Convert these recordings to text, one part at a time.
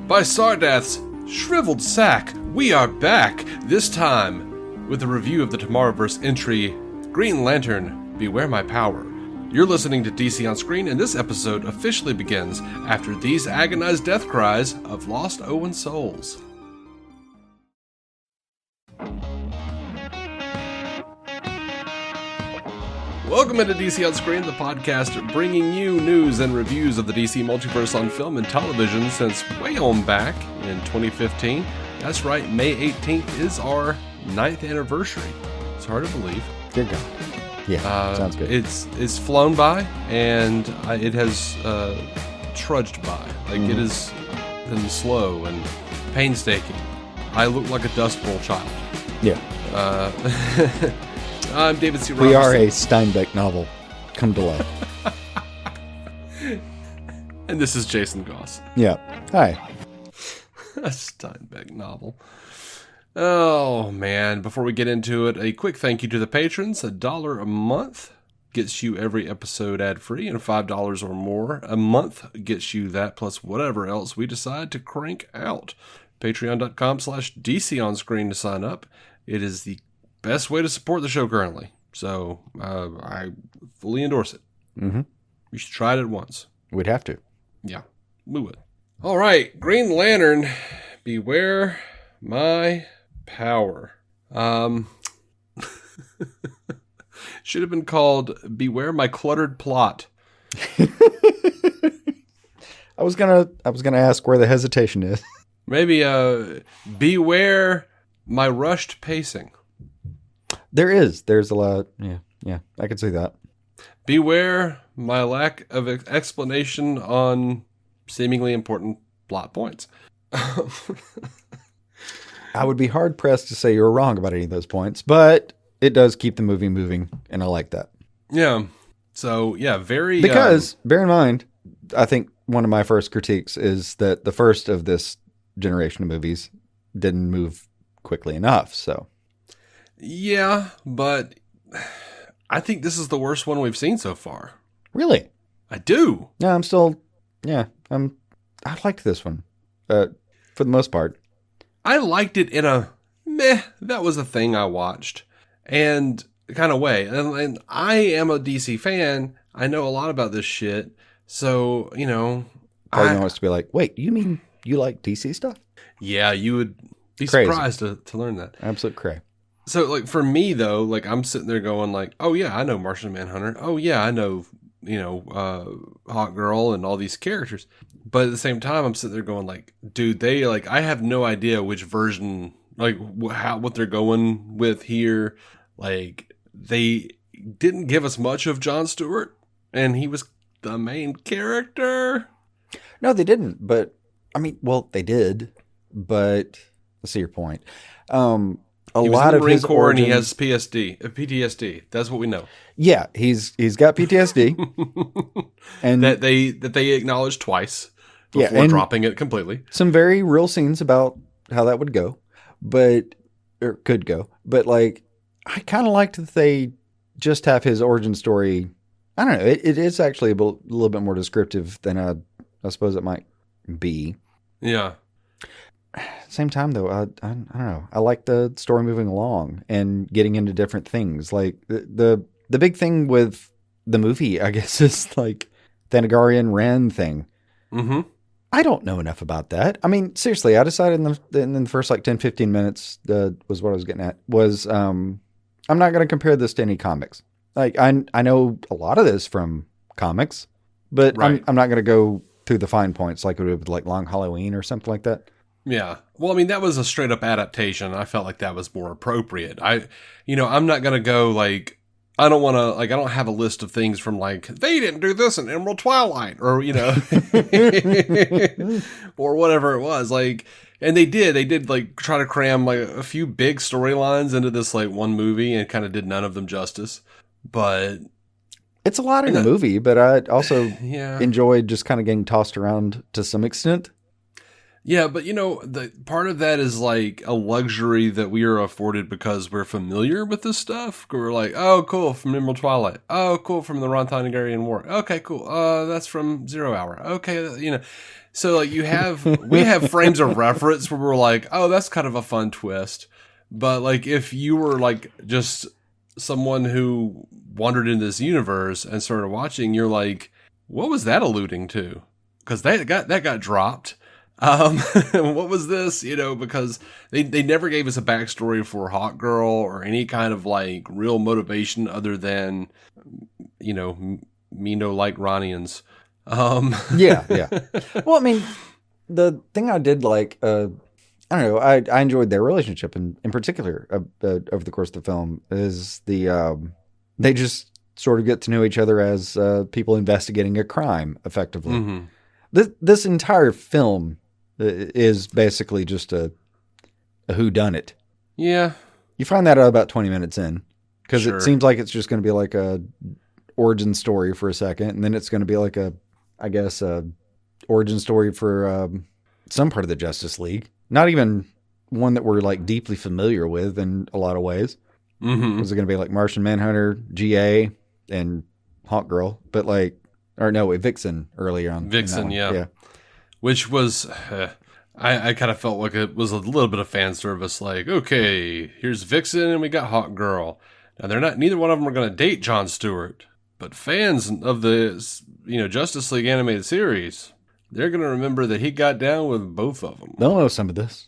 By Sardath's shriveled sack, we are back, this time with a review of the Tomorrowverse entry, Green Lantern, Beware My Power. You're listening to DC On Screen, and this episode officially begins after these agonized death cries of lost Owen souls. Welcome into DC On Screen, the podcast bringing you news and reviews of the DC Multiverse on film and television since way on back in 2015. That's right, May 18th is our 9th anniversary. It's hard to believe. Good God. Yeah, sounds good. It's flown by, and it has trudged by. Like, It has been slow and painstaking. I look like a Dust Bowl child. Yeah. I'm David C. Robertson. We are a Steinbeck novel come to life. And this is Jason Goss. Yeah. Hi. A Steinbeck novel. Oh, man. Before we get into it, a quick thank you to the patrons. $1 a month gets you every episode ad-free, and $5 or more a month gets you that plus whatever else we decide to crank out. Patreon.com/DC On Screen to sign up. It is the best way to support the show currently. So I fully endorse it. Mm-hmm. You should try it at once. We'd have to. Yeah, we would. All right, Green Lantern, Beware My Power. Should have been called Beware My Cluttered Plot. I was gonna ask where the hesitation is. Maybe Beware My Rushed Pacing. There's a lot. Yeah, I could see that. Beware my lack of explanation on seemingly important plot points. I would be hard pressed to say you're wrong about any of those points, but it does keep the movie moving, and I like that. Yeah. So, yeah, very... Because, bear in mind, I think one of my first critiques is that the first of this generation of movies didn't move quickly enough, so... Yeah, but I think this is the worst one we've seen so far. Really? I do. No, I liked this one, for the most part. I liked it in a meh, that was a thing I watched, and kind of way. And I am a DC fan. I know a lot about this shit. So, you know. Probably wants to be like, wait, you mean you like DC stuff? Yeah, you would be Crazy. surprised to learn that. Absolute cray. So, like, for me, though, like, I'm sitting there going, like, oh, yeah, I know Martian Manhunter. Oh, yeah, I know, Hawk Girl and all these characters. But at the same time, I'm sitting there going, like, dude, I have no idea which version, like, what they're going with here. Like, they didn't give us much of Jon Stewart, and he was the main character. No, they didn't, but, I mean, well, they did, but I see your point. He was in the Marine Corps and he has PTSD. That's what we know. Yeah, he's got PTSD, and that they acknowledged twice before dropping it completely. Some very real scenes about how that would go, or could go. But like, I kind of liked that they just have his origin story. I don't know. It is actually a little bit more descriptive than I suppose it might be. Yeah. Same time, though, I don't know. I like the story moving along and getting into different things. Like, the big thing with the movie, I guess, is like the Thanagarian Ren thing. Mm-hmm. I don't know enough about that. I mean, seriously, I decided in the first like 10, 15 minutes was what I was getting at, was I'm not going to compare this to any comics. Like, I know a lot of this from comics, but right. I'm not going to go through the fine points like it would with like Long Halloween or something like that. Yeah. Well, I mean, that was a straight up adaptation. I felt like that was more appropriate. I'm not going to go like, I don't want to, like, I don't have a list of things from like, they didn't do this in Emerald Twilight or, or whatever it was. Like, and they did like try to cram like a few big storylines into this like one movie and kind of did none of them justice. But it's a lot in the movie, but I also enjoyed just kind of getting tossed around to some extent. Yeah, but the part of that is like a luxury that we are afforded because we're familiar with this stuff. We're like, oh, cool, from Emerald Twilight. Oh, cool, from the Ron Targaryen War. Okay, cool. That's from Zero Hour. Okay, So like we have frames of reference where we're like, oh, that's kind of a fun twist. But like if you were like just someone who wandered into this universe and started watching, you're like, what was that alluding to? Because that got dropped. What was this? Because they never gave us a backstory for Hawk Girl or any kind of like real motivation other than, me no like Ronians. Yeah, yeah. Well, I mean, the thing I did like, I don't know, I enjoyed their relationship in particular over the course of the film is they just sort of get to know each other as people investigating a crime, effectively. Mm-hmm. This entire film is basically just a whodunit. Yeah. You find that out about 20 minutes in because Sure. it seems like it's just going to be like a origin story for a second, and then it's going to be like a origin story for some part of the Justice League. Not even one that we're like deeply familiar with in a lot of ways. Mm-hmm. Was it going to be like Martian Manhunter, GA, and Hawk Girl? But Vixen earlier on. Vixen, yeah. Which was, I kind of felt like it was a little bit of fan service. Like, okay, here's Vixen and we got Hawk Girl. Now neither one of them are going to date Jon Stewart, but fans of the, Justice League animated series, they're going to remember that he got down with both of them. They'll know some of this.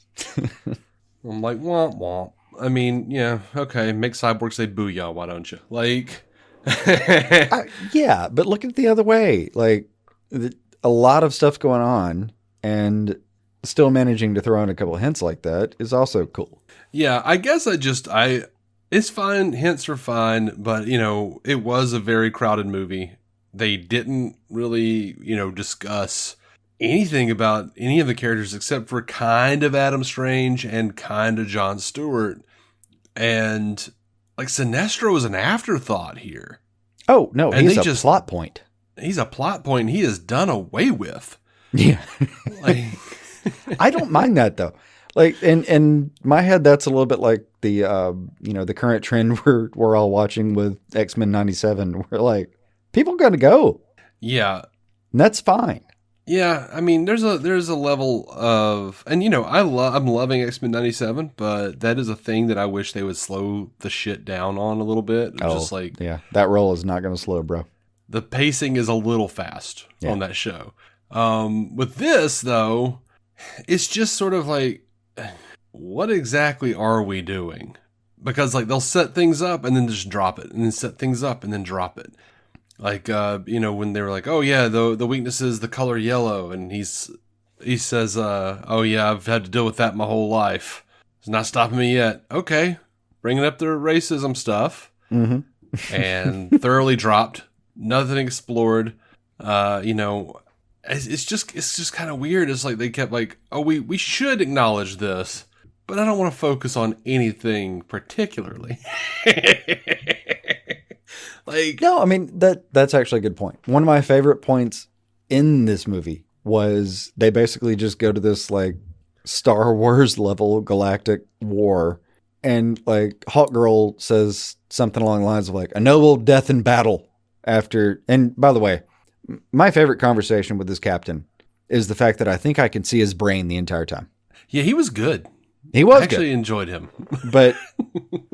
I'm like, womp womp. I mean, yeah, okay, make Cyborg say booyah, why don't you? Like, yeah, but look at it the other way. Like, a lot of stuff going on, and still managing to throw in a couple of hints like that is also cool. Yeah, I guess it's fine. Hints are fine, but it was a very crowded movie. They didn't really, discuss anything about any of the characters except for kind of Adam Strange and kind of Jon Stewart. And like Sinestro is an afterthought here. Oh, no, And he's they a just- plot point. He's a plot point he is done away with. Yeah. Like, I don't mind that though. Like in my head, that's a little bit like the the current trend we're all watching with X-Men 97. We're like, people got to go, yeah. and that's fine. Yeah, I mean, there's a level of, and I'm loving X-Men 97, but that is a thing that I wish they would slow the shit down on a little bit. Just like, yeah, that roll is not going to slow, bro. the pacing is a little fast Yeah. on that show. With this though, it's just sort of like, what exactly are we doing? Because like they'll set things up and then just drop it, and then set things up and then drop it. Like, when they were like, oh yeah, the weakness is the color yellow. And he says, oh yeah, I've had to deal with that my whole life. It's not stopping me yet. Okay. Bringing up the racism stuff. Mm-hmm. And thoroughly dropped. Nothing explored. It's just kind of weird. It's like they kept like, oh, we should acknowledge this, but I don't want to focus on anything particularly. Like, No, I mean that's actually a good point. One of my favorite points in this movie was they basically just go to this like Star Wars level galactic war, and like Hawk Girl says something along the lines of like a noble death in battle after. And by the way, my favorite conversation with this captain is the fact that I think I can see his brain the entire time. yeah, he was good. He was I actually good, enjoyed him. but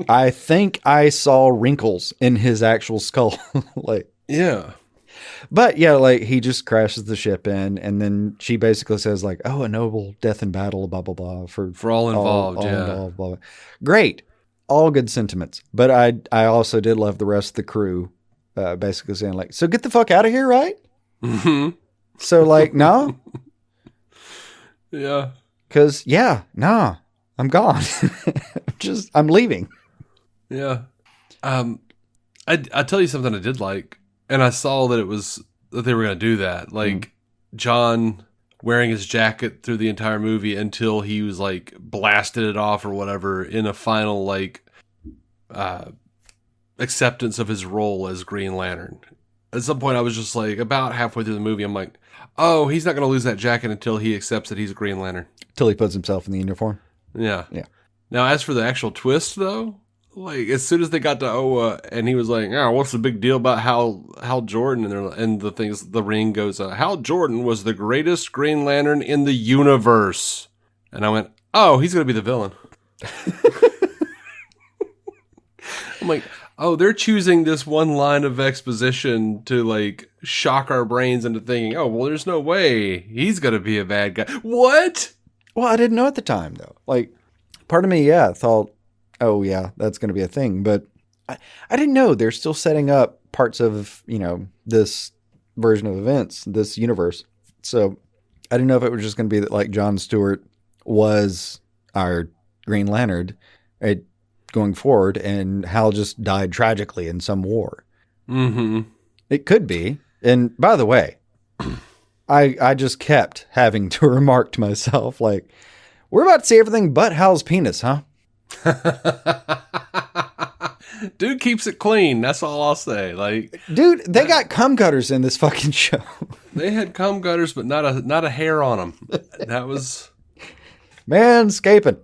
I think I saw wrinkles in his actual skull. Like, Yeah. but yeah, like he just crashes the ship in, and then she basically says like, "Oh, a noble death in battle, blah blah blah." For all involved, yeah. involved, blah, blah. Great, all good sentiments. But I also did love the rest of the crew, basically saying like, "So get the fuck out of here, right?" Mm-hmm. So like, no, Yeah. because nah, I'm gone. I'm leaving. Yeah. I tell you something I did like, and I saw that that they were going to do that. Like John wearing his jacket through the entire movie until he was like blasted it off or whatever in a final like acceptance of his role as Green Lantern. At some point I was just like about halfway through the movie, I'm like, oh, he's not going to lose that jacket until he accepts that he's a Green Lantern. Till he puts himself in the uniform. Yeah. Yeah. Now, as for the actual twist, though, like as soon as they got to Oa, and he was like, "Oh, what's the big deal about Hal Jordan?" And the ring goes, "Hal Jordan was the greatest Green Lantern in the universe." And I went, "Oh, he's gonna be the villain." I'm like, "Oh, they're choosing this one line of exposition to like shock our brains into thinking, oh, well, there's no way he's gonna be a bad guy." What? Well, I didn't know at the time though. Like, part of me, thought, oh yeah, that's going to be a thing. But I didn't know they're still setting up parts of, this version of events, this universe. So I didn't know if it was just going to be that like Jon Stewart was our Green Lantern going forward and Hal just died tragically in some war. Mm-hmm. It could be. And by the way, I just kept having to remark to myself, like, we're about to see everything but Hal's penis, huh? Dude keeps it clean. That's all I'll say. Like, dude, they got cum gutters in this fucking show. They had cum gutters, but not a hair on them. That was manscaping.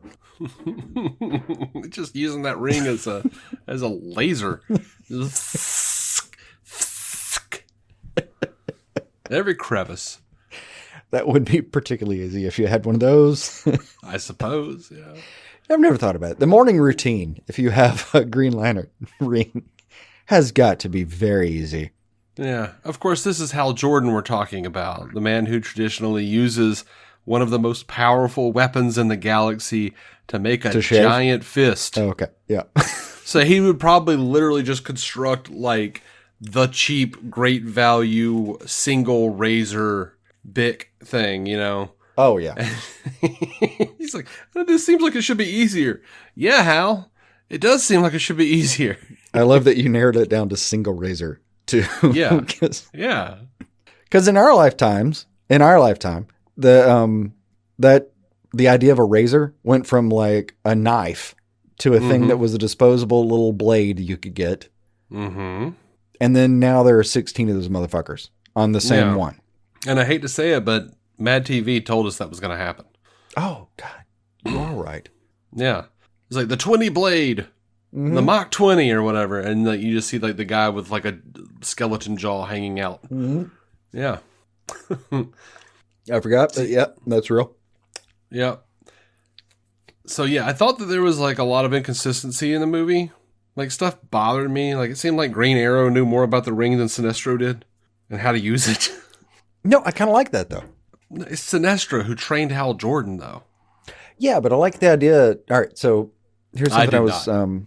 Just using that ring as a laser. Every crevice. That would be particularly easy if you had one of those. I suppose, yeah. I've never thought about it. The morning routine, if you have a Green Lantern ring, has got to be very easy. Yeah. Of course, this is Hal Jordan we're talking about. The man who traditionally uses one of the most powerful weapons in the galaxy to make a giant fist. Oh, okay. Yeah. So he would probably literally just construct like the cheap, great value, single razor Bic thing, Oh, yeah. He's like, this seems like it should be easier. Yeah, Hal, it does seem like it should be easier. I love that you narrowed it down to single razor, too. Yeah. Yeah. Because in our lifetime, the idea of a razor went from like a knife to a thing that was a disposable little blade you could get. Mm-hmm. And then now there are 16 of those motherfuckers on the same one. And I hate to say it, but Mad TV told us that was going to happen. Oh, God. You are right. Yeah. It's like the 20 blade, the Mach 20 or whatever. And you just see like the guy with like a skeleton jaw hanging out. Mm-hmm. Yeah. I forgot, but yeah, that's real. Yeah. So yeah, I thought that there was like a lot of inconsistency in the movie. Like stuff bothered me. Like it seemed like Green Arrow knew more about the ring than Sinestro did and how to use it. No, I kind of like that though. It's Sinestro who trained Hal Jordan though. Yeah, but I like the idea. All right, so here's something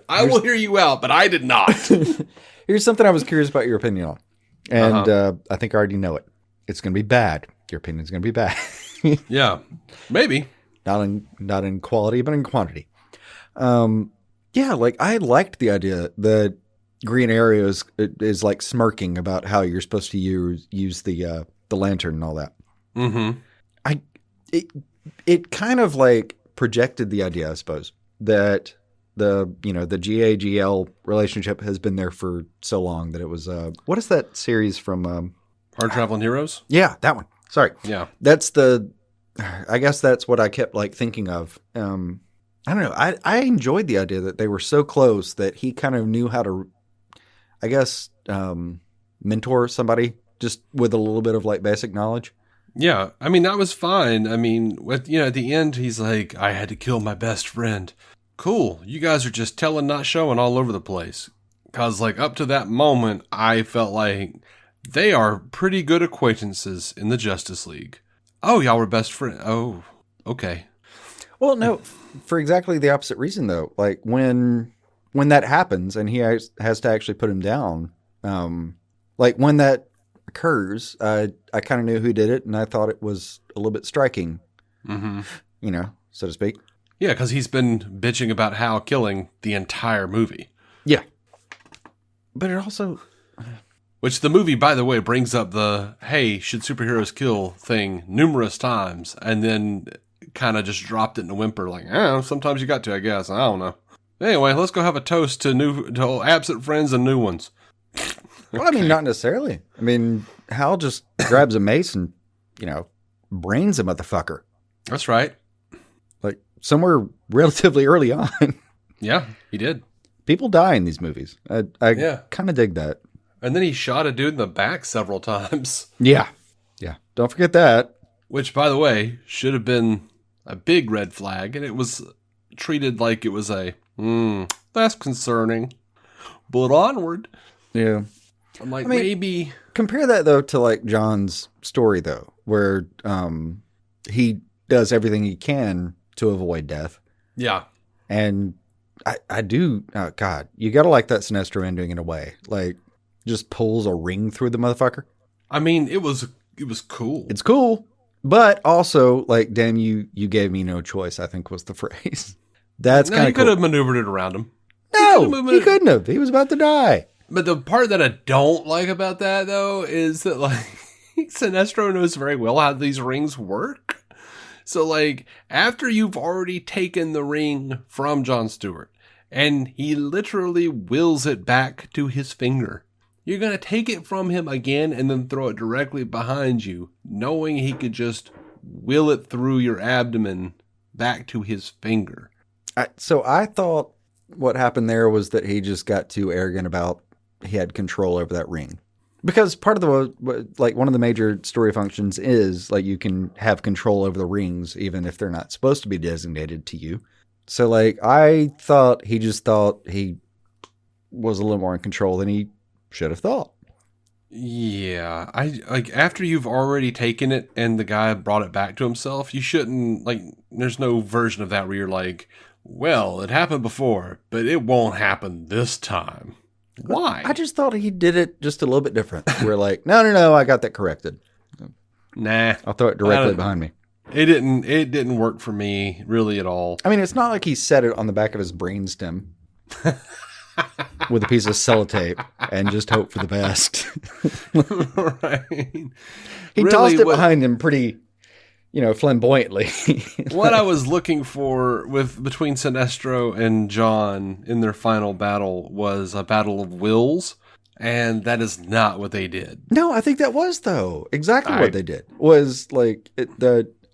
I will hear you out, but I did not. Here's something I was curious about your opinion on. And I think I already know it. It's going to be bad. Your opinion's going to be bad. Yeah, maybe. Not in quality, but in quantity. Yeah, like I liked the idea that Green Arrow is like smirking about how you're supposed to use the lantern and all that. Mm-hmm. It kind of like projected the idea, I suppose, that the GAGL relationship has been there for so long that it was what is that series from Hard Traveling Heroes? Yeah, that one. Sorry. Yeah. I guess that's what I kept like thinking of. I don't know. I enjoyed the idea that they were so close that he kind of knew how to, I guess, mentor somebody just with a little bit of like basic knowledge. Yeah. I mean, that was fine. I mean, at the end, he's like, I had to kill my best friend. Cool. You guys are just telling, not showing all over the place. Because like up to that moment, I felt like they are pretty good acquaintances in the Justice League. Oh, y'all were best friends. Oh, okay. Well, no, for exactly the opposite reason, though. Like when that happens and he has to actually put him down, like when that occurs, I kind of knew who did it, and I thought it was a little bit striking, so to speak. Yeah, because he's been bitching about Hal killing the entire movie. Yeah. But it also... Which the movie, by the way, brings up the, hey, should superheroes kill thing numerous times, and then kind of just dropped it in a whimper, like, sometimes you got to, I guess. I don't know. Anyway, let's go have a toast to absent friends and new ones. Well, I mean, not necessarily. I mean, Hal just grabs a mace and, brains a motherfucker. That's right. Like somewhere relatively early on. Yeah, he did. People die in these movies. I Yeah. kind of dig that. And then he shot a dude in the back several times. Yeah. Yeah. Don't forget that. Which, by the way, should have been a big red flag. And it was treated like it was that's concerning. But onward. Yeah. I'm like, maybe. Compare that, though, to like John's story, though, where he does everything he can to avoid death. Yeah. And I do, God, you got to like that Sinestro ending in a way. Like, just pulls a ring through the motherfucker. I mean, it was cool. It's cool. But also, like, damn, you gave me no choice, I think was the phrase. That's kind of cool. He could have maneuvered it around him. No, he couldn't have. He was about to die. But the part that I don't like about that, though, is that, like, Sinestro knows very well how these rings work. So, like, after you've already taken the ring from Jon Stewart, and he literally wills it back to his finger, you're going to take it from him again and then throw it directly behind you, knowing he could just will it through your abdomen back to his finger. So I thought what happened there was that he just got too arrogant about he had control over that ring. Because part of the, like, one of the major story functions is, like, you can have control over the rings, even if they're not supposed to be designated to you. So, like, I thought he just thought he was a little more in control than he should have thought. Yeah, like, after you've already taken it and the guy brought it back to himself, you shouldn't, like, there's no version of that where you're like, well, it happened before, but it won't happen this time. Why? I just thought he did it just a little bit different. We're like, no, I got that corrected. Nah. I'll throw it directly behind me. It didn't work for me really at all. I mean, it's not like he set it on the back of his brainstem with a piece of sellotape and just hope for the best. Right. He really tossed it behind him pretty, flamboyantly. What I was looking for between Sinestro and Jon in their final battle was a battle of wills, and that is not what they did. No, I think that was, though. Exactly what they did. Was like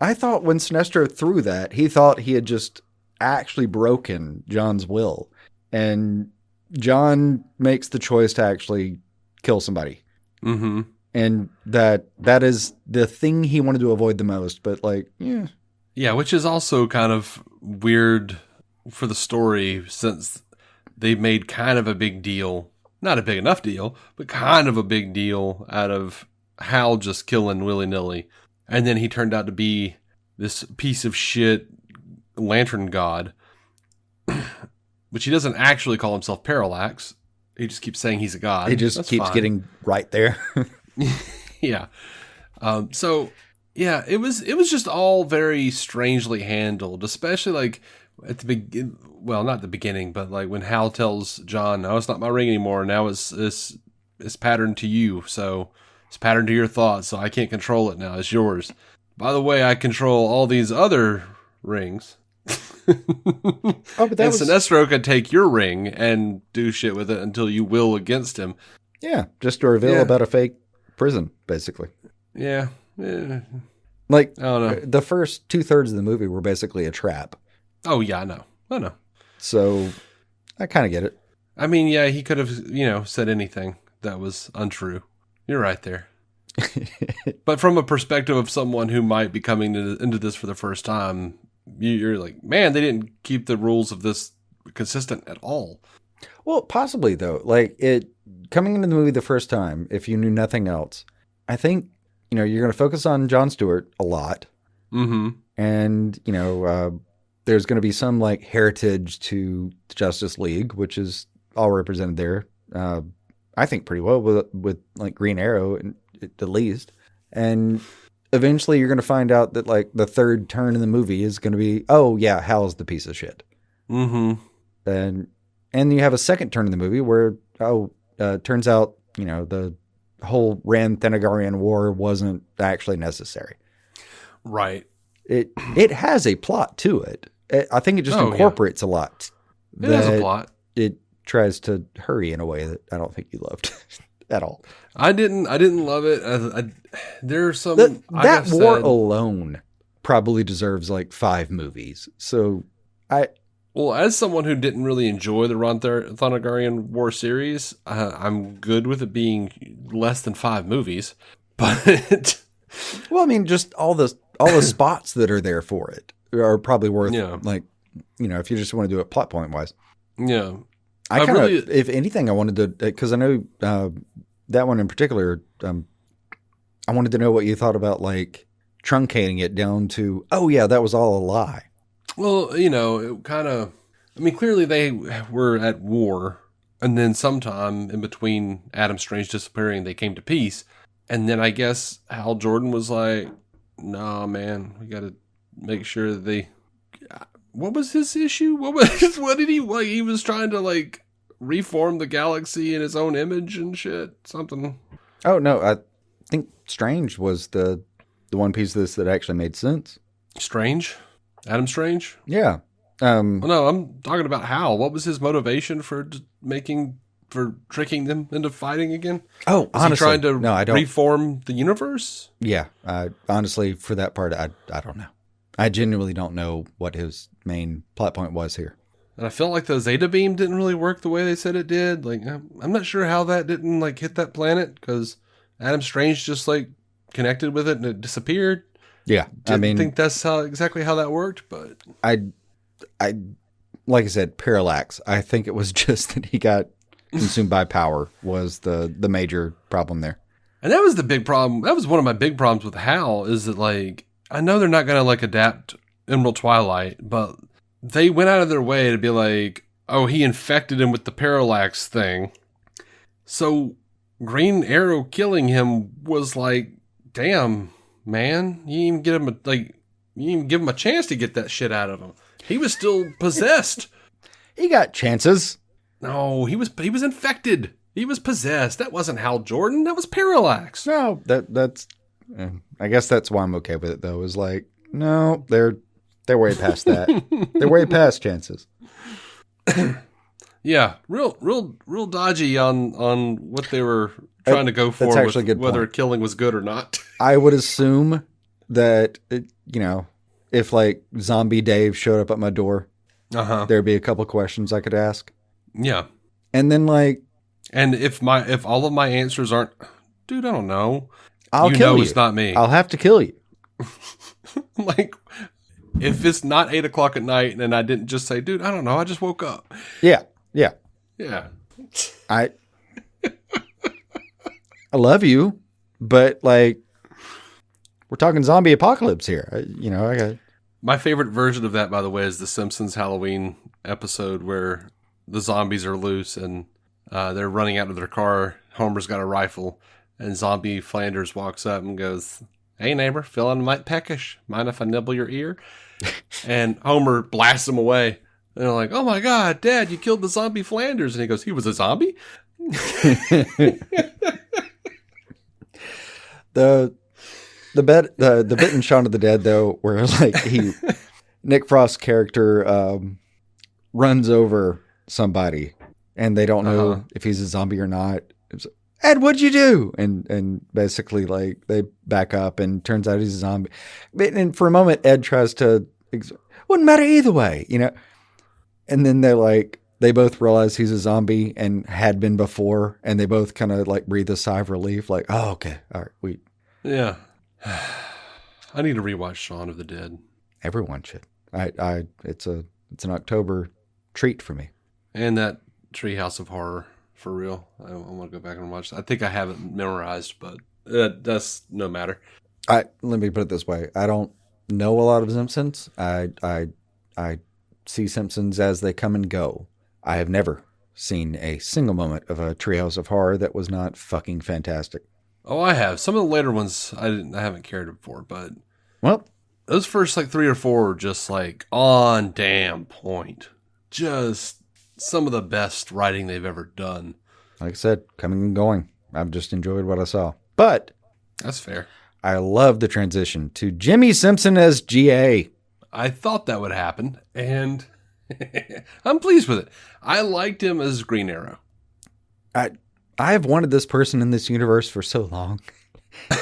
I thought when Sinestro threw that, he thought he had just actually broken Jon's will. And Jon makes the choice to actually kill somebody. Mm-hmm. And that is the thing he wanted to avoid the most. But, like, yeah. Yeah, which is also kind of weird for the story, since they made kind of a big deal. Not a big enough deal, but kind of a big deal out of Hal just killing willy-nilly. And then he turned out to be this piece of shit lantern god, which he doesn't actually call himself Parallax. He just keeps saying he's a god. He just keeps getting right there. Yeah. So, yeah, it was just all very strangely handled, especially like at the begin. Well, not the beginning, but like when Hal tells Jon, "No, it's not my ring anymore. Now it's patterned to you. So it's patterned to your thoughts. So I can't control it now. It's yours. By the way, I control all these other rings." And Sinestro could take your ring and do shit with it until you will against him. Yeah, just a reveal about a fake prison, basically. Yeah. Like, I don't know. The first 2/3 of the movie were basically a trap. Oh, yeah, I know. So, I kind of get it. I mean, yeah, he could have, said anything that was untrue. You're right there. But from a perspective of someone who might be coming into this for the first time, you're like, man, they didn't keep the rules of this consistent at all. Well, possibly, though. Like, coming into the movie the first time, if you knew nothing else, I think, you're going to focus on Jon Stewart a lot. Mm-hmm. And, there's going to be some, like, heritage to the Justice League, which is all represented there. I think pretty well with like, Green Arrow, at least. And eventually you're going to find out that, like, the third turn in the movie is going to be, oh, yeah, Hal's the piece of shit. Mm-hmm. And you have a second turn in the movie where, turns out, the whole Rand-Thenagarian war wasn't actually necessary. Right. It has a plot to it. I think it just incorporates a lot. It has a plot. It tries to hurry in a way that I don't think you loved at all. I didn't love it. There's some that war alone probably deserves like 5 movies. So I Well, as someone who didn't really enjoy the Ron Thonogarian War series, I'm good with it being less than 5 movies. But well, I mean, just all the spots that are there for it are probably worth yeah, like, if you just want to do it plot point wise. yeah, I I kind of, really, if anything, I wanted to, because I know that one in particular, I wanted to know what you thought about like truncating it down to, oh yeah, that was all a lie. well, it kind of. I mean, clearly they were at war, and then sometime in between Adam Strange disappearing, they came to peace. And then I guess Hal Jordan was like, "Nah, man, we got to make sure that they." What was his issue? What did he like? He was trying to like reform the galaxy in his own image and shit. Something Oh no, I think Strange was the one piece of this that actually made sense. strange. Adam Strange. Yeah. Well, no, I'm talking about Hal. What was his motivation for tricking them into fighting again? Oh, Is he honestly, trying to no, I don't. reform the universe? Yeah, honestly, for that part, I don't know. I genuinely don't know what his main plot point was here. And I felt like the Zeta beam didn't really work the way they said it did. Like, I'm not sure how that didn't like hit that planet because Adam Strange just like connected with it and it disappeared. Yeah, I Didn't mean, think that's exactly how that worked, but I, like I said, parallax. I think it was just that he got consumed by power was the major problem there. and that was the big problem. That was one of my big problems with Hal is that like I know they're not gonna like adapt Emerald Twilight, but they went out of their way to be like, oh, he infected him with the parallax thing. So Green Arrow killing him was like, damn, man, you didn't even get him you didn't even give him a chance to get that shit out of him. He was still possessed. He got chances. No, he was infected. He was possessed. That wasn't Hal Jordan. That was parallax. No, that's. I guess that's why I'm okay with it though. Is like, no, they're way past that. They're way past chances. Yeah, real dodgy on what they were trying to go for. That's actually with a good whether point. killing was good or not. I would assume that if like Zombie Dave showed up at my door, there'd be a couple questions I could ask, Yeah, and then like, and if all of my answers aren't, dude, I don't know. I'll kill you. It's not me. I'll have to kill you. Like, if it's not 8:00 at night and I didn't just say, dude, I don't know, I just woke up. Yeah. Yeah. I love you, but like, we're talking zombie apocalypse here. I got. My favorite version of that, by the way, is the Simpsons Halloween episode where the zombies are loose and they're running out of their car. Homer's got a rifle, and Zombie Flanders walks up and goes, "Hey, neighbor, feeling might peckish. Mind if I nibble your ear?" And Homer blasts him away. And they're like, "Oh my God, Dad, you killed the Zombie Flanders." And he goes, "He was a zombie?" The bit in Shaun of the Dead though, where like Nick Frost's character runs over somebody and they don't know if he's a zombie or not. It's, Ed, what'd you do? And basically like they back up and turns out he's a zombie. And for a moment, Ed tries to, wouldn't matter either way, And then they both realize he's a zombie and had been before, and they both kind of like breathe a sigh of relief, like, oh, okay, all right, Yeah. I need to rewatch Shaun of the Dead. everyone should. It's an October treat for me. And that Treehouse of Horror, for real. I want to go back and watch that. I think I have it memorized, but that's no matter. Let me put it this way: I don't know a lot of Simpsons. I see Simpsons as they come and go. I have never seen a single moment of a Treehouse of Horror that was not fucking fantastic. Oh, I have. Some of the later ones I haven't cared for, but Well, those first like 3 or 4 were just like on damn point. Just some of the best writing they've ever done. like I said, coming and going. I've just enjoyed what I saw. But That's fair. I love the transition to Jimmy Simpson as GA. I thought that would happen, and I'm pleased with it. I liked him as Green Arrow. I have wanted this person in this universe for so long.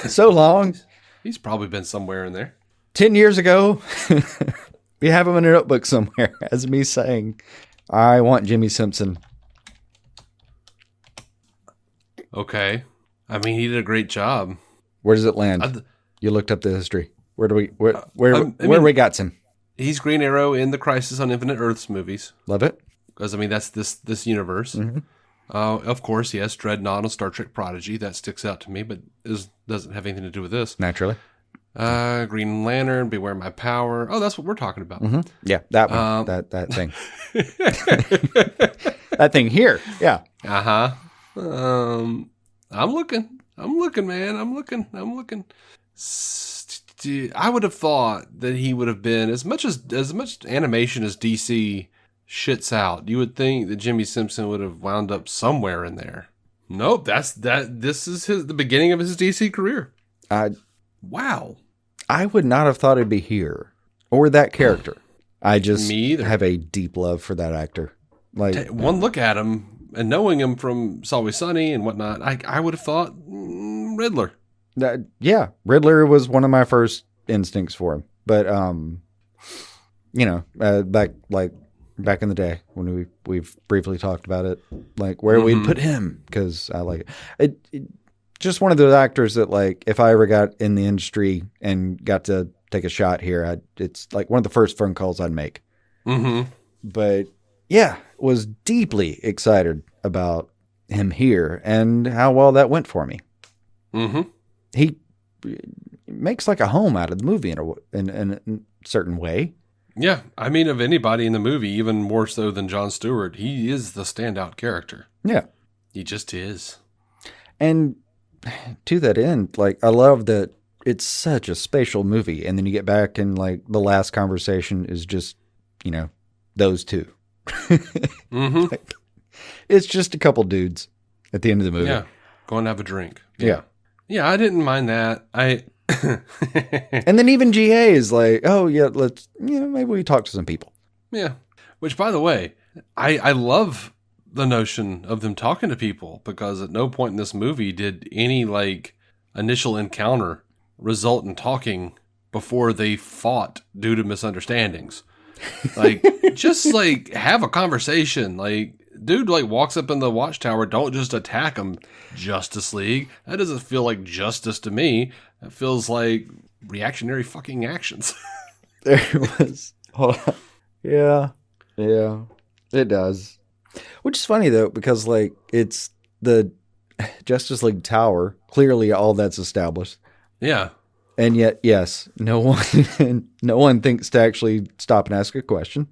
So long. He's probably been somewhere in there. 10 years ago, we have him in a notebook somewhere as me saying, I want Jimmy Simpson. Okay. I mean, he did a great job. Where does it land? You looked up the history. Where do we, where we got him? He's Green Arrow in the Crisis on Infinite Earths movies. Love it. Because, I mean, that's this universe. Mm-hmm. Of course, yes, Dreadnought on Star Trek Prodigy. That sticks out to me, but doesn't have anything to do with this. Naturally. Green Lantern, Beware My Power. Oh, that's what we're talking about. Mm-hmm. Yeah, that one. That thing. That thing here. Yeah. Uh-huh. I'm looking, man. I'm looking. I would have thought that he would have been as much animation as DC shits out. You would think that Jimmy Simpson would have wound up somewhere in there. Nope, this is the beginning of his DC career. Wow. I would not have thought it'd be here or that character. I just Me either. have a deep love for that actor. Like one look at him and knowing him from It's Always Sunny and whatnot, I would have thought Riddler. Yeah, Riddler was one of my first instincts for him. But back in the day when we've briefly talked about it, like where we'd put him, because I like it. Just one of those actors that, like, if I ever got in the industry and got to take a shot here, it's like one of the first phone calls I'd make. Mm-hmm. But yeah, was deeply excited about him here and how well that went for me. Mm-hmm. He makes like a home out of the movie in a certain way. Yeah, I mean, of anybody in the movie, even more so than Jon Stewart, he is the standout character. Yeah. He just is. And to that end, like, I love that it's such a spatial movie. And then you get back and, like, the last conversation is just, those two. Mm-hmm. Like, it's just a couple dudes at the end of the movie. Yeah, go and have a drink. Yeah. Yeah, I didn't mind that. And then even GA is like, oh, yeah, let's, maybe we talk to some people. Yeah. Which, by the way, I love the notion of them talking to people, because at no point in this movie did any, like, initial encounter result in talking before they fought due to misunderstandings. Like, just, like, have a conversation. Like, dude, like, walks up in the watchtower, don't just attack him, Justice League. That doesn't feel like justice to me. It feels like reactionary fucking actions. There was. Hold on. Yeah. It does. Which is funny, though, because, like, it's the Justice League Tower. Clearly, all that's established. Yeah. And yet, yes, no one thinks to actually stop and ask a question.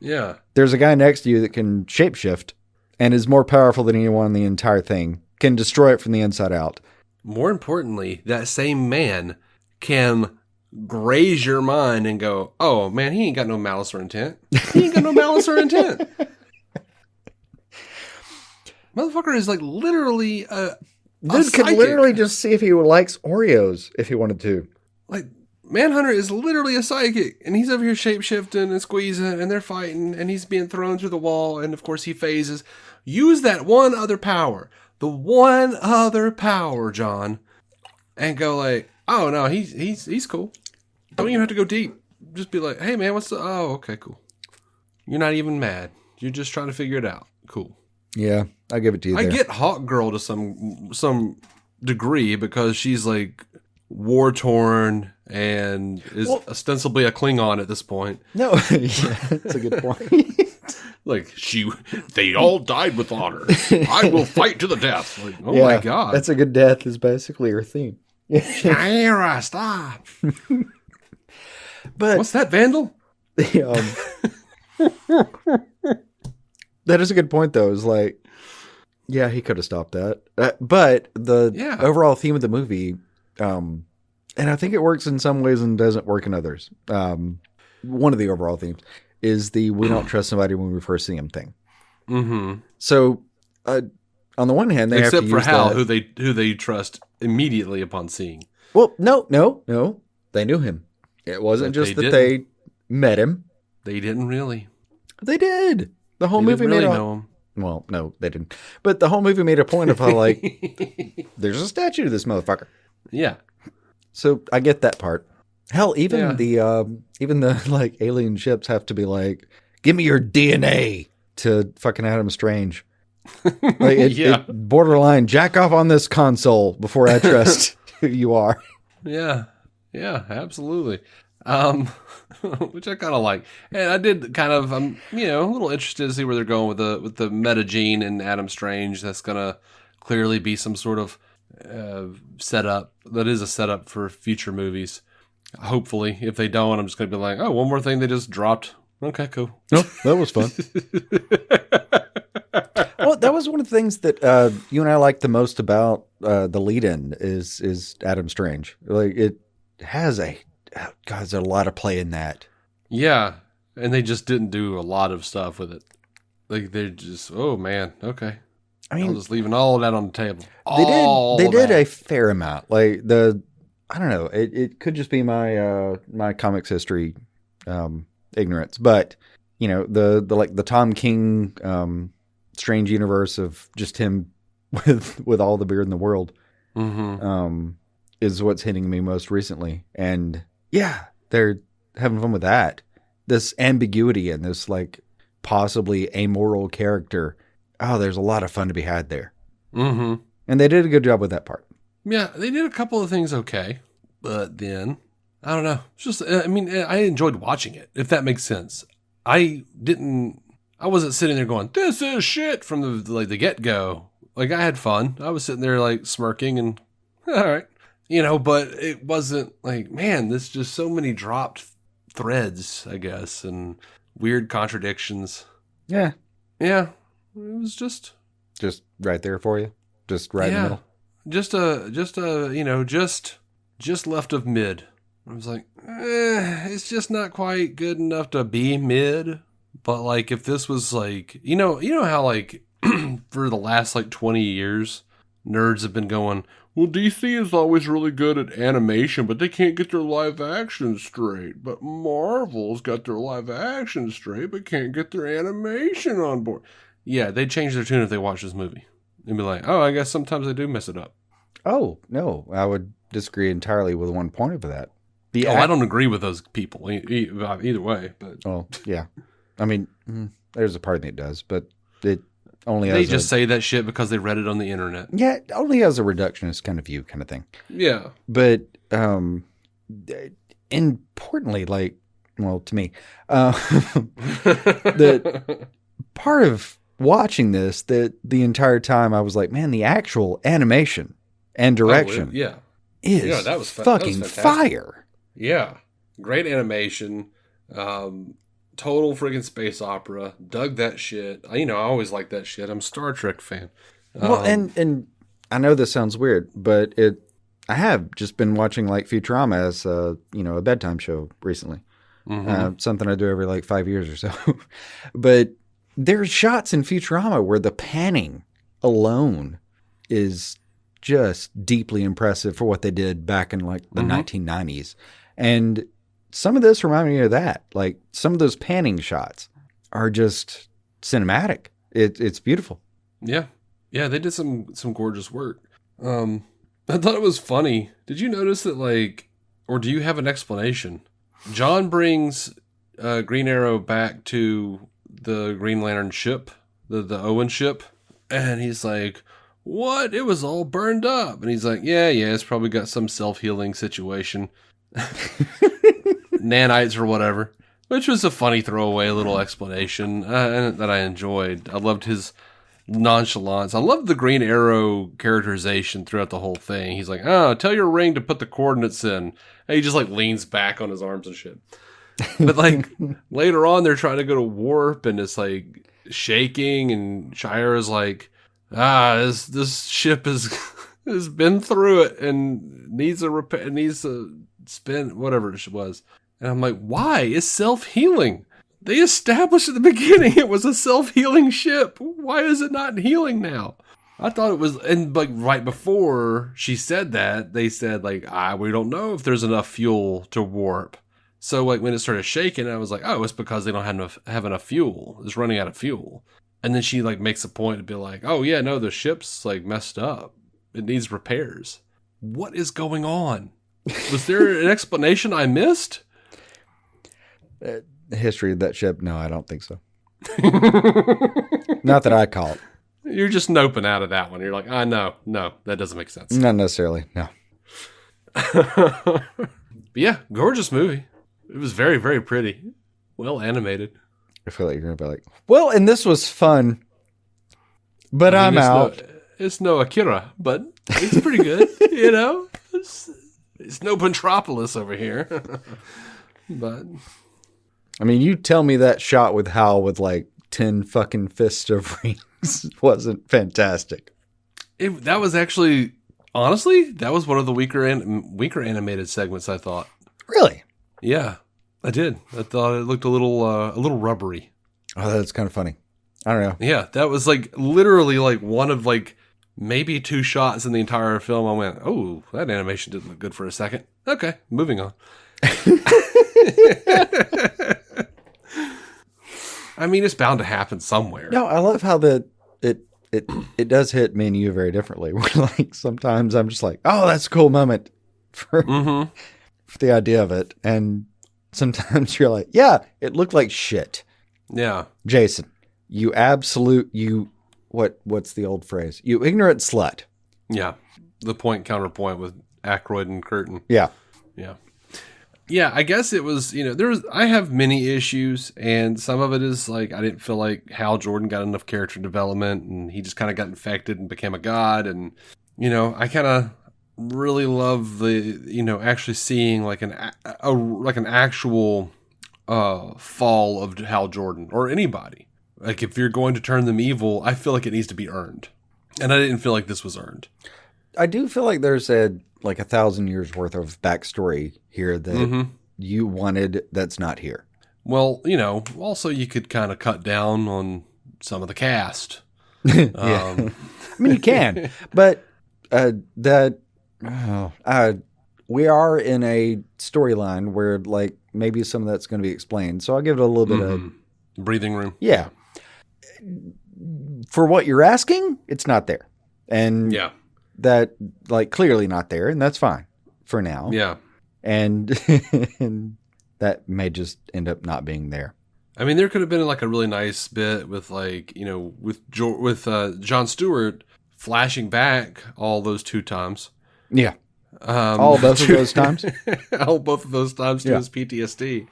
Yeah. There's a guy next to you that can shapeshift and is more powerful than anyone in the entire thing. Can destroy it from the inside out. More importantly, that same man can graze your mind and go, oh, man, he ain't got no malice or intent. He ain't got no malice or intent. Motherfucker is, like, literally Dude could literally just see if he likes Oreos if he wanted to. Like, Manhunter is literally a psychic, and he's over here shapeshifting and squeezing, and they're fighting, and he's being thrown through the wall, and of course he phases. Use that one other power. The one other power, John. And go like, oh, no, he's cool. Don't even have to go deep. Just be like, hey, man, what's the... Oh, okay, cool. You're not even mad. You're just trying to figure it out. Cool. Yeah, I'll give it to you there. I get Hawk Girl to some degree because she's, like, war-torn and is ostensibly a Klingon at this point. No, yeah, that's a good point. Like, they all died with honor. I will fight to the death. Like, oh, my God. That's a good death is basically her theme. Shaira, stop. But what's that, Vandal? That is a good point, though. Is like, yeah, he could have stopped that. But the overall theme of the movie, and I think it works in some ways and doesn't work in others. One of the overall themes is the we don't trust somebody when we first see them thing. Mm-hmm. So, on the one hand, they have to use Except for Hal, that. who they trust immediately upon seeing. Well, no. They knew him. It wasn't just that they met him. They didn't really. They did. The whole movie really made know him. Well, no, they didn't. But the whole movie made a point of how, like, there's a statue to this motherfucker. Yeah. So I get that part. Hell, Yeah. even the like alien ships have to be like, give me your DNA to fucking Adam Strange. Like Yeah. it borderline jack off on this console before I trust who you are. Yeah. Yeah, absolutely. Um, which I kind of like, and I did kind of, a little interested to see where they're going with the meta gene in Adam Strange. That's gonna clearly be some sort of setup. That is a setup for future movies. Hopefully, if they don't, I'm just gonna be like, oh, one more thing they just dropped. Okay, cool. No, that was fun. Well, that was one of the things that you and I liked the most about the lead-in is Adam Strange. Like it has God, there's a lot of play in that. Yeah, and they just didn't do a lot of stuff with it. Like they're just, oh man, okay. I I'm mean, just leaving all of that on the table. they All of did a that. fair amount. Like I don't know, it could just be my my comics history ignorance, but you know the like the Tom King strange universe of just him with all the beard in the world Mm-hmm. is what's hitting me most recently. And yeah, they're having fun with that. This ambiguity and this like possibly amoral character. Oh, there's a lot of fun to be had there. Mm-hmm. And they did a good job with that part. Yeah, they did a couple of things okay, but then I don't know. It's just, I mean, I enjoyed watching it. If that makes sense, I didn't. I wasn't sitting there going, "This is shit" from the get go. Like I had fun. I was sitting there like smirking and all right, But it wasn't like, man, there's just so many dropped threads, I guess, and weird contradictions. Yeah. Yeah, it was Just right there for you. Just right in the yeah, middle. just left of mid. I was like, it's just not quite good enough to be mid. But like, if this was like, how like for the last like 20 years, nerds have been going, well, DC is always really good at animation, but they can't get their live action straight. But Marvel's got their live action straight, but can't get their animation on board. Yeah, they'd change their tune if they watched this movie. They'd be like, oh, I guess sometimes they do mess it up. Oh, no. I would disagree entirely with one point of that. The Oh, I don't agree with those people either way, but Oh, yeah. I mean, there's a part of me that does, but it only they has just say that shit because they read it on the internet. yeah, it only has a reductionist kind of view kind of thing. Yeah. But importantly, like, well, to me, the part of watching this that the entire time I was like, man, the actual animation and direction Yeah. is Yeah, that was fucking fantastic. fire. Yeah. Great animation. Total friggin' space opera. Dug that shit. I always liked that shit. I'm a Star Trek fan. Well, and I know this sounds weird, but I have just been watching like Futurama as a bedtime show recently. Something I do every like 5 years or so. But there's shots in Futurama where the panning alone is just deeply impressive for what they did back in like the 1990s. And some of this reminded me of that. Like some of those panning shots are just cinematic. It's beautiful. Yeah. Yeah, they did some gorgeous work. I thought it was funny. Did you notice that, like, or do you have an explanation? John brings Green Arrow back to the Green Lantern ship, the Owen ship, and he's like, what? It was all burned up. And he's like, yeah, it's probably got some self-healing situation. Nanites or whatever. Which was a funny throwaway little explanation that I enjoyed. I loved his nonchalance. I loved the Green Arrow characterization throughout the whole thing. He's like, oh, tell your ring to put the coordinates in. And he just like leans back on his arms and shit. But like later on, they're trying to go to warp and it's like shaking. And Shira's like, this ship has been through it and needs a repair, needs a spin, whatever it was. And I'm like, why? It's self-healing. They established at the beginning it was a self-healing ship. Why is it not healing now? I thought it was, and like right before she said that, they said like, we don't know if there's enough fuel to warp. So like when it started shaking, I was like, oh, it's because they don't have enough fuel. It's running out of fuel. And then she like makes a point to be like, oh yeah, no, the ship's like messed up. It needs repairs. What is going on? Was there an explanation I missed? The history of that ship? No, I don't think so. Not that I call it. You're just noping out of that one. You're like, no, that doesn't make sense. Not necessarily, no. But yeah, gorgeous movie. It was very, very pretty. Well animated. I feel like you're going to be like, well, and this was fun, but I'm out. It's no Akira, but it's pretty good. It's no Pentropolis over here. But I mean, you tell me that shot with Hal with like 10 fucking fists of rings wasn't fantastic. That was actually, honestly, that was one of the weaker animated segments, I thought. Really? Yeah, I did. I thought it looked a little rubbery. Oh, that's kind of funny. I don't know. Yeah, that was like literally like one of like maybe 2 shots in the entire film. I went, oh, that animation didn't look good for a second. Okay, moving on. I mean, it's bound to happen somewhere. No, I love how it does hit me and you very differently. Where like sometimes I'm just like, oh, that's a cool moment for the idea of it, and sometimes you're like, yeah, it looked like shit. Yeah, Jason, what's the old phrase? You ignorant slut. Yeah, the point counterpoint with Aykroyd and Curtin. Yeah. Yeah, I guess it was, I have many issues, and some of it is like, I didn't feel like Hal Jordan got enough character development, and he just kind of got infected and became a god, and, I kind of really love the, actually seeing like an actual fall of Hal Jordan, or anybody. Like, if you're going to turn them evil, I feel like it needs to be earned, and I didn't feel like this was earned. I do feel like there's like 1,000 years worth of backstory here that you wanted that's not here. Well, also you could kind of cut down on some of the cast. Yeah. I mean, you can, but we are in a storyline where like maybe some of that's going to be explained. So I'll give it a little bit of breathing room. Yeah. For what you're asking, it's not there. And yeah. That like clearly not there, and that's fine for now. Yeah. And that may just end up not being there. I mean, there could have been like a really nice bit with like, with Jon Stewart flashing back all those 2 times. Yeah. Both of those times? Both of those times to his PTSD.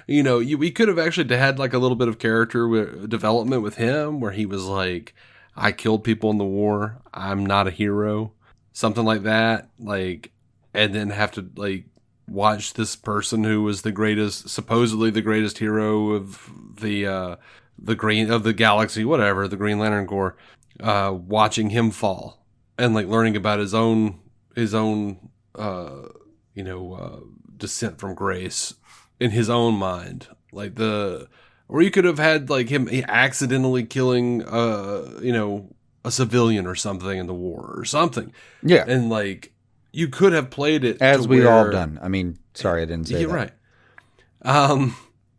We could have actually had like a little bit of character development with him where he was like, I killed people in the war. I'm not a hero. Something like that. Like, and then have to like watch this person who was supposedly the greatest hero of the galaxy, whatever, the Green Lantern Corps, watching him fall and like learning about his own descent from grace in his own mind. Like or you could have had like him accidentally killing, a civilian or something in the war or something. Yeah. And like, you could have played it as we've all done. I mean, sorry, I didn't say that. You're right.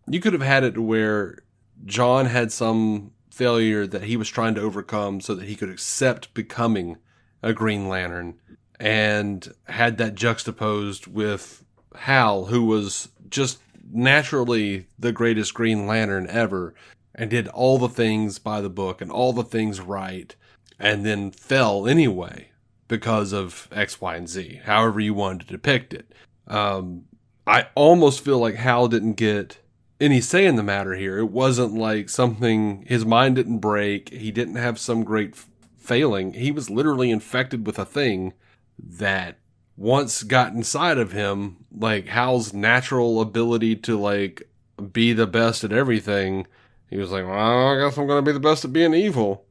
You could have had it to where John had some failure that he was trying to overcome so that he could accept becoming a Green Lantern, and had that juxtaposed with Hal, who was just naturally the greatest Green Lantern ever and did all the things by the book and all the things right, and then fell anyway because of X, Y, and Z, however you wanted to depict it. I almost feel like Hal didn't get any say in the matter here. It wasn't like something, his mind didn't break, he didn't have some great failing. He was literally infected with a thing that once got inside of him, like Hal's natural ability to like be the best at everything, he was like, well, I guess I'm going to be the best at being evil.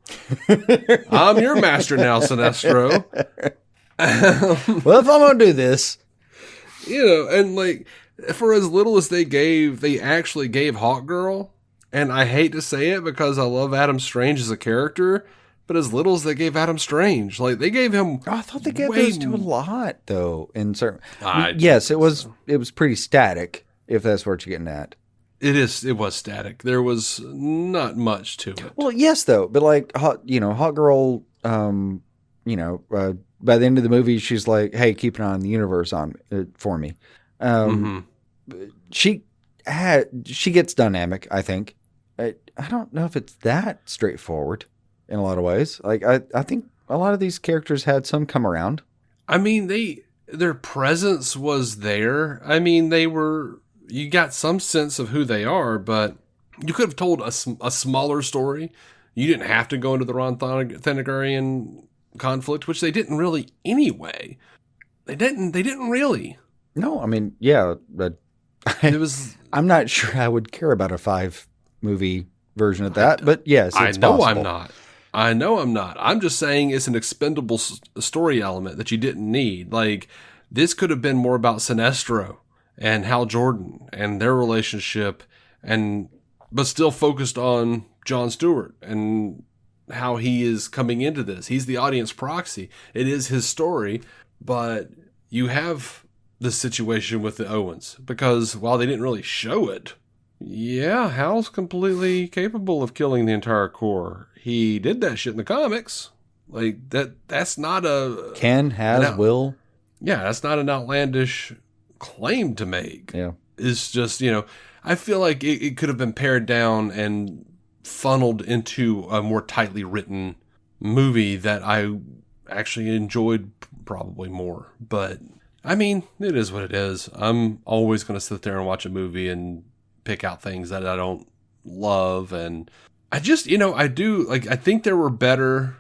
I'm your master now, Sinestro. Well, if I'm going to do this. And like, for as little as they actually gave Hawkgirl, and I hate to say it because I love Adam Strange as a character, but as little as they gave Adam Strange, like they gave him. Oh, I thought they gave those two a lot, though. In certain, yes, it was pretty static. If that's what you're getting at, it was static. There was not much to it. Well, yes, though, but like Hawkgirl, by the end of the movie, she's like, "Hey, keep an eye on the universe for me." Mm-hmm. She gets dynamic. I think. I don't know if it's that straightforward in a lot of ways. Like I think a lot of these characters had some come around. I mean, their presence was there. I mean, you got some sense of who they are, but you could have told a smaller story. You didn't have to go into the Ron Thanagarian conflict, which they didn't really anyway. They didn't really. No, I mean, yeah, but It was. I'm not sure I would care about a 5-movie version of that, but yes, it's possible. I'm not. I know I'm not. I'm just saying it's an expendable story element that you didn't need. Like, this could have been more about Sinestro and Hal Jordan and their relationship, but still focused on Jon Stewart and how he is coming into this. He's the audience proxy. It is his story, but you have the situation with the Owens, because while they didn't really show it, yeah, Hal's completely capable of killing the entire Corps. He did that shit in the comics. Like, that's not a... will. Yeah, that's not an outlandish claim to make. Yeah. It's just, I feel like it could have been pared down and funneled into a more tightly written movie that I actually enjoyed probably more. But, I mean, it is what it is. I'm always going to sit there and watch a movie and pick out things that I don't love. And I just, I think there were better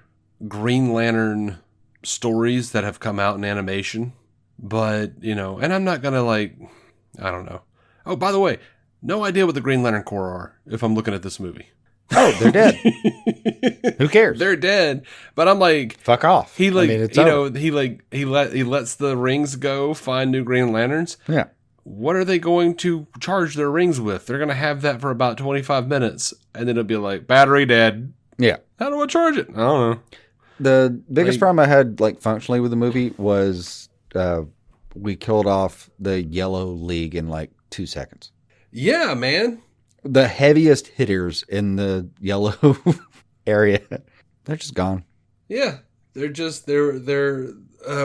Green Lantern stories that have come out in animation. But, and I'm not going to I don't know. Oh, by the way, no idea what the Green Lantern Corps are if I'm looking at this movie. Oh, they're dead. Who cares? They're dead. But I'm like, fuck off. He he lets the rings go, find new Green Lanterns. Yeah. What are they going to charge their rings with? They're going to have that for about 25 minutes, and then it'll be like, battery dead. Yeah. How do I charge it? I don't know. The biggest problem I had, functionally with the movie was we killed off the Yellow League in 2 seconds. Yeah, man. The heaviest hitters in the yellow area, they're just gone. Yeah, they're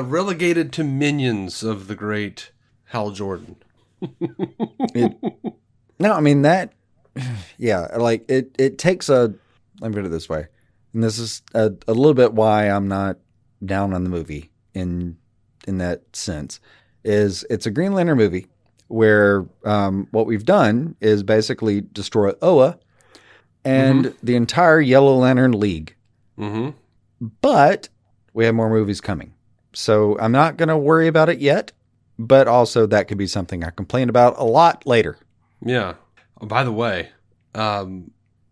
relegated to minions of the great Hal Jordan. No, I mean that. Yeah, it takes a. Let me put it this way, and this is a little bit why I'm not down on the movie in that sense. Is it's a Green Lantern movie where what we've done is basically destroy Oa and the entire Yellow Lantern League. Mm-hmm. But we have more movies coming. So I'm not going to worry about it yet, but also that could be something I complain about a lot later. Yeah. Oh, by the way, so,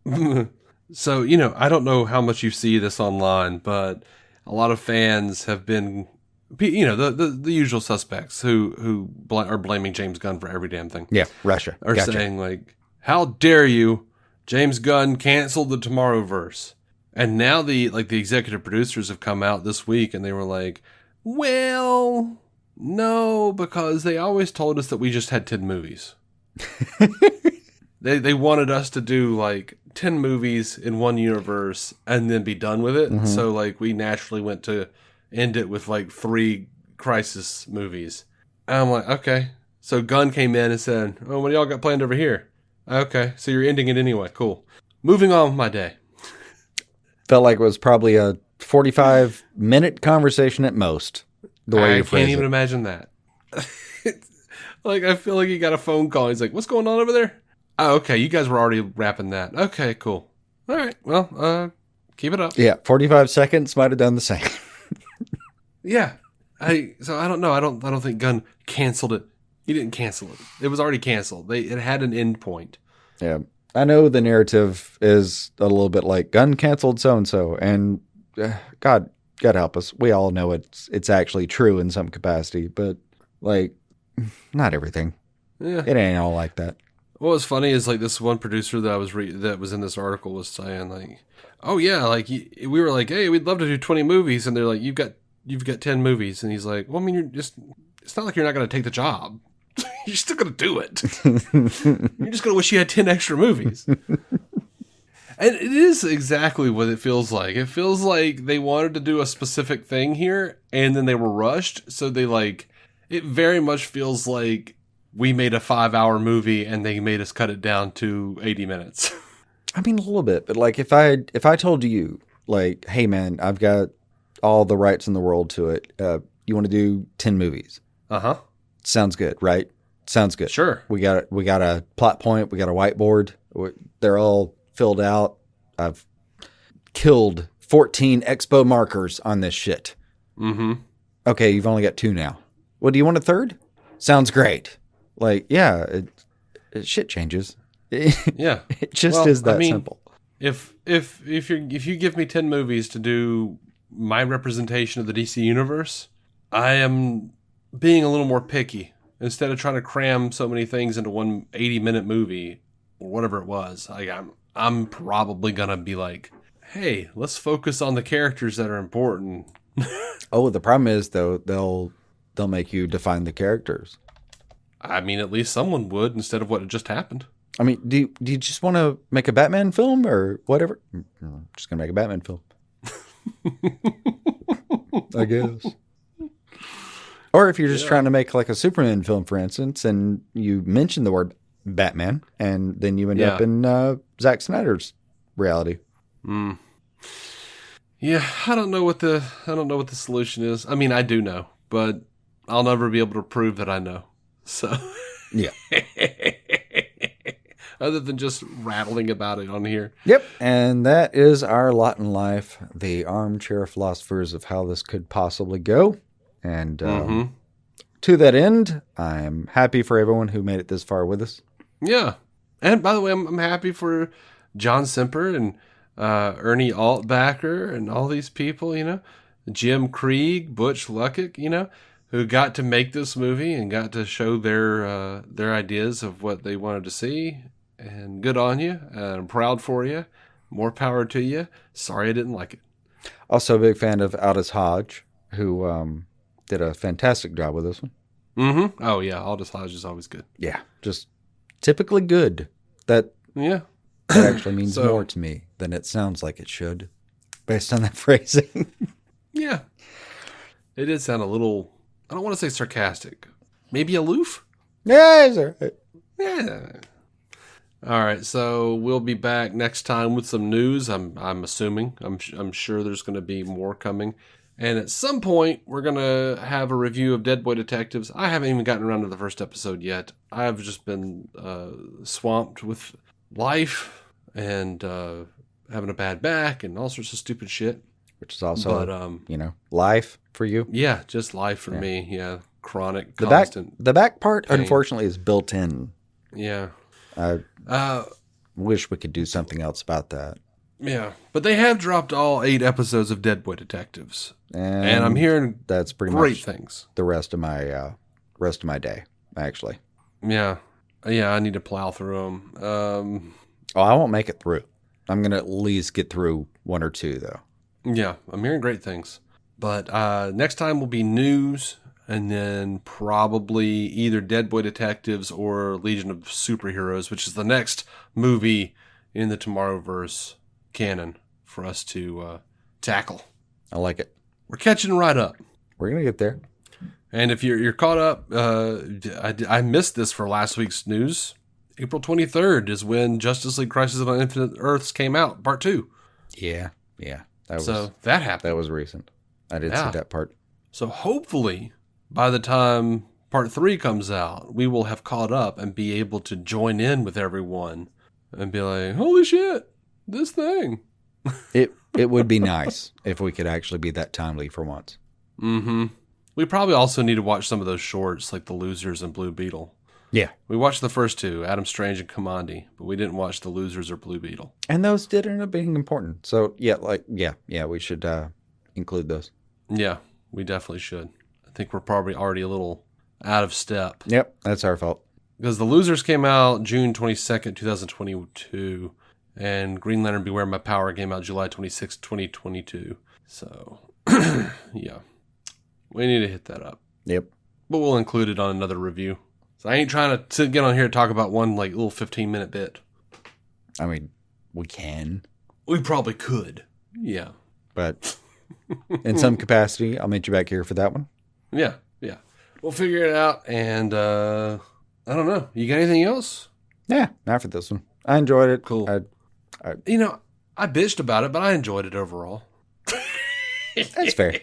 I don't know how much you see this online, but a lot of fans have been... the usual suspects who are blaming James Gunn for every damn thing. Yeah, Russia. Are saying, how dare you? James Gunn canceled the Tomorrowverse. And now the executive producers have come out this week and they were like, well, no, because they always told us that we just had 10 movies. They wanted us to do 10 movies in one universe and then be done with it. Mm-hmm. So we naturally went to end it with 3 Crisis movies. And I'm like, okay. So Gunn came in and said, oh, what do y'all got planned over here? Okay, so you're ending it anyway. Cool. Moving on with my day. Felt like it was probably a 45-minute conversation at most. The way you phrase it. I can't even imagine that. I feel like he got a phone call. He's like, what's going on over there? Oh, okay, you guys were already wrapping that. Okay, cool. All right, well, keep it up. Yeah, 45 seconds might have done the same. Yeah. So I don't know. I don't think Gunn canceled it. He didn't cancel it. It was already canceled. It had an end point. Yeah. I know the narrative is a little bit like Gunn canceled so-and-so, and God help us. We all know it's actually true in some capacity, but not everything. Yeah. It ain't all like that. What was funny is this one producer that that was in this article was saying oh yeah, we were like, hey, we'd love to do 20 movies, and they're like, you've got 10 movies, and he's like, well, I mean, it's not like you're not going to take the job. You're still going to do it. You're just going to wish you had 10 extra movies. And it is exactly what it feels like. It feels like they wanted to do a specific thing here, and then they were rushed. So they like, it very much feels like we made a 5-hour movie and they made us cut it down to 80 minutes. I mean, a little bit, but like if I told you, like, hey man, I've got all the rights in the world to it. You want to do 10 movies? Uh-huh. Sounds good, right? Sounds good. Sure. We got a plot point. We got a whiteboard. They're all filled out. I've killed 14 expo markers on this shit. Mm-hmm. Okay, you've only got 2 now. Well, do you want a third? Sounds great. Like, yeah, shit changes. Yeah. It just is that simple. If you give me 10 movies to do my representation of the DC universe, I am being a little more picky. Instead of trying to cram so many things into one 80-minute movie or whatever it was, I'm probably gonna be like, hey, let's focus on the characters that are important. Oh, the problem is though, they'll make you define the characters. I mean, at least someone would instead of what had just happened. I mean, do you just want to make a Batman film or whatever? I'm just gonna make a Batman film. I guess. Or if you're just trying to make like a Superman film, for instance, and you mention the word Batman, and then you end up in Zack Snyder's reality. Mm. Yeah, I don't know what the solution is. I mean, I do know, but I'll never be able to prove that I know. So yeah. Other than just rattling about it on here. Yep, and that is our lot in life, the armchair philosophers of how this could possibly go. And to that end, I'm happy for everyone who made it this far with us. Yeah. And by the way, I'm happy for John Semper and Ernie Altbacker and all these people, Jim Krieg, Butch Luckett, who got to make this movie and got to show their ideas of what they wanted to see. And good on you. I'm proud for you. More power to you. Sorry I didn't like it. Also a big fan of Aldous Hodge, who did a fantastic job with this one. Mm-hmm. Oh, yeah. Aldous Hodge is always good. Yeah. Just typically good. That actually means more to me than it sounds like it should, based on that phrasing. Yeah. It did sound a little, I don't want to say sarcastic. Maybe aloof? Yeah, sir. Yeah. All right, so we'll be back next time with some news. I'm assuming. I'm sure there's going to be more coming. And at some point, we're going to have a review of Dead Boy Detectives. I haven't even gotten around to the first episode yet. I've just been swamped with life and having a bad back and all sorts of stupid shit. Which is also, life for you. Yeah, just life for me. Yeah, chronic, the constant. The back part, pain. Unfortunately, is built in. Yeah. I wish we could do something else about that. Yeah, but they have dropped all 8 episodes of Dead Boy Detectives, and I'm hearing that's pretty great much things. The rest of my day, actually. Yeah, I need to plow through them. I won't make it through. I'm gonna at least get through 1 or 2, though. Yeah, I'm hearing great things. But next time will be news, and then probably either Dead Boy Detectives or Legion of Superheroes, which is the next movie in the Tomorrowverse canon for us to tackle. I like it. We're catching right up. We're gonna get there. And if you're caught up, I missed this for last week's news. April 23rd is when Justice League Crisis on Infinite Earths came out, part 2. Yeah. That happened. That was recent. I did see that part. So hopefully, by the time part 3 comes out, we will have caught up and be able to join in with everyone and be like, holy shit, this thing. It would be nice if we could actually be that timely for once. Mm-hmm. We probably also need to watch some of those shorts, like The Losers and Blue Beetle. Yeah. We watched the first 2, Adam Strange and Kamandi, but we didn't watch The Losers or Blue Beetle. And those did end up being important. So, we should include those. Yeah, we definitely should. I think we're probably already a little out of step. Yep, that's our fault. Because The Losers came out June 22nd, 2022, and Green Lantern Beware My Power came out July 26th, 2022. So, yeah, we need to hit that up. Yep. But we'll include it on another review. So I ain't trying to get on here and talk about one like little 15-minute bit. I mean, we can. We probably could. Yeah. But in some capacity, I'll meet you back here for that one. Yeah. Yeah. We'll figure it out. And I don't know. You got anything else? Yeah, not for this one. I enjoyed it. Cool. I bitched about it, but I enjoyed it overall. That's fair.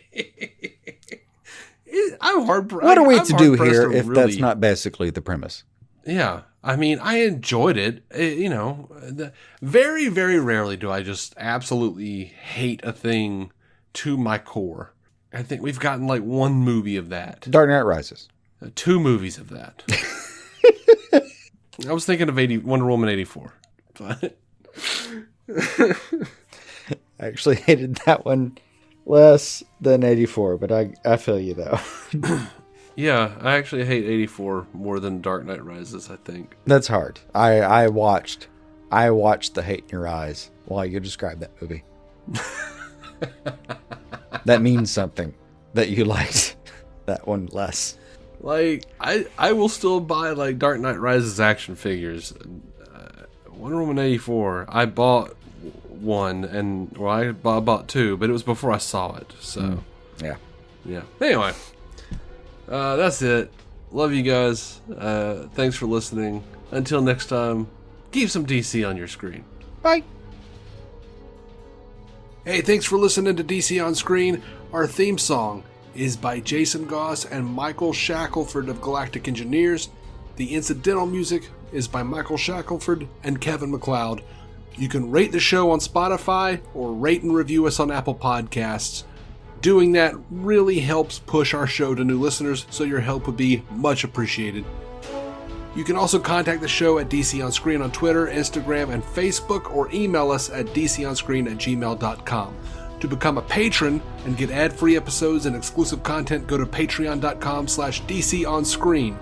I'm hard. What are we to do here if that's not basically the premise? Yeah. I mean, I enjoyed it. Very, very rarely do I just absolutely hate a thing to my core. I think we've gotten like one movie of that. Dark Knight Rises. 2 movies of that. I was thinking of Wonder Woman 84. But I actually hated that one less than 84, but I feel you though. yeah, I actually hate 84 more than Dark Knight Rises, I think. That's hard. I watched the hate in your eyes while you described that movie. That means something that you liked that one less. Like, I will still buy, like, Dark Knight Rises action figures. Wonder Woman 84, I bought one, and, well, I bought 2, but it was before I saw it, so. Yeah. Yeah. Anyway, that's it. Love you guys. Thanks for listening. Until next time, keep some DC on your screen. Bye. Hey, thanks for listening to DC on Screen. Our theme song is by Jason Goss and Michael Shackelford of Galactic Engineers. The incidental music is by Michael Shackelford and Kevin MacLeod. You can rate the show on Spotify or rate and review us on Apple Podcasts. Doing that really helps push our show to new listeners, so your help would be much appreciated. You can also contact the show at DC On Screen on Twitter, Instagram, and Facebook, or email us at dconscreen@gmail.com. To become a patron and get ad-free episodes and exclusive content, go to patreon.com/DCOnScreen.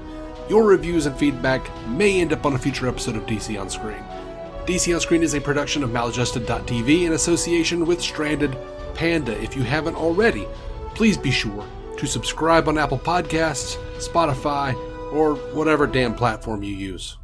Your reviews and feedback may end up on a future episode of DC On Screen. DC On Screen is a production of Maladjusted.tv in association with Stranded Panda. If you haven't already, please be sure to subscribe on Apple Podcasts, Spotify, or whatever damn platform you use.